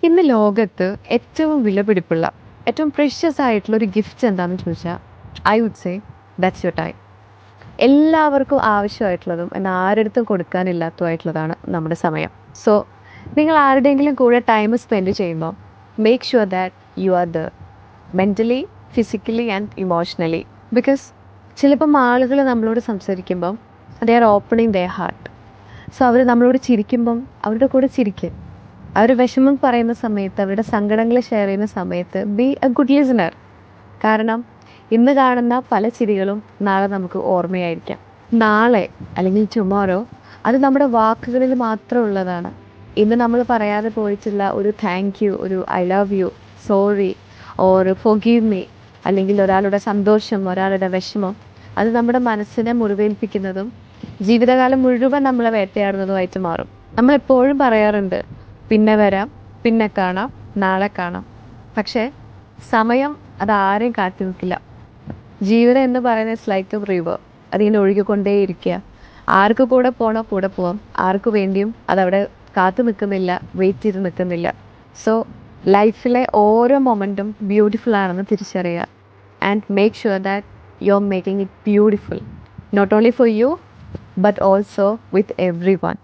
ഇന്ന് ലോകത്ത് ഏറ്റവും വിലപിടിപ്പുള്ള, ഏറ്റവും പ്രഷ്യസ് ആയിട്ടുള്ള ഒരു ഗിഫ്റ്റ് എന്താണെന്ന് ചോദിച്ചാൽ I would say that's your time. എല്ലാവർക്കും ആവശ്യമായിട്ടുള്ളതും എന്നാൽ ആരുടെടുത്തും കൊടുക്കാനില്ലാത്തതുമായിട്ടുള്ളതാണ് നമ്മുടെ സമയം. സോ നിങ്ങൾ ആരുടെയെങ്കിലും കൂടെ ടൈം സ്പെൻഡ് ചെയ്യുമ്പോൾ make sure that you are the mentally, physically and emotionally. Because ചിലപ്പം ആളുകൾ നമ്മളോട് സംസാരിക്കുമ്പം they are opening their heart. So അവർ നമ്മളോട് ചിരിക്കുമ്പം അവരുടെ കൂടെ ചിരിക്കും. അവർ വിഷമം പറയുന്ന സമയത്ത്, അവരുടെ സങ്കടങ്ങൾ ഷെയർ ചെയ്യുന്ന സമയത്ത് ബി എ ഗുഡ് ലിസണർ. കാരണം ഇന്ന് കാണുന്ന പല ചിരികളും നാളെ നമുക്ക് ഓർമ്മയായിരിക്കാം. നാളെ അല്ലെങ്കിൽ ടുമോറോ അത് നമ്മുടെ വാക്കുകളിൽ മാത്രം ഉള്ളതാണ്. ഇന്ന് നമ്മൾ പറയാതെ പോയിട്ടുള്ള ഒരു താങ്ക് യു, ഒരു I love you, sorry or forgive me, അല്ലെങ്കിൽ ഒരാളുടെ സന്തോഷം, ഒരാളുടെ വിഷമം, അത് നമ്മുടെ മനസ്സിനെ മുറിവേൽപ്പിക്കുന്നതും ജീവിതകാലം മുഴുവൻ നമ്മളെ വേട്ടയാടുന്നതുമായിട്ട് മാറും. നമ്മളെപ്പോഴും പറയാറുണ്ട്, പിന്നെ വരാം, പിന്നെ കാണാം, നാളെ കാണാം. പക്ഷേ സമയം അതാരെയും കാത്തു നിൽക്കില്ല. ജീവിതം എന്ന് പറയുന്നത് ഇറ്റ്സ് ലൈക്ക് എ റിവർ. അതിങ്ങനെ ഒഴുകിക്കൊണ്ടേയിരിക്കുക. ആർക്ക് കൂടെ പോകണോ കൂടെ പോവാം, ആർക്ക് വേണ്ടിയും അതവിടെ കാത്തു നിൽക്കുന്നില്ല, വെയിറ്റ് ചെയ്ത് നിൽക്കുന്നില്ല. സോ ലൈഫിലെ ഓരോ മൊമെൻറ്റും ബ്യൂട്ടിഫുൾ ആണെന്ന് തിരിച്ചറിയുക. And make sure that you are making it beautiful, not only for you but also with every one.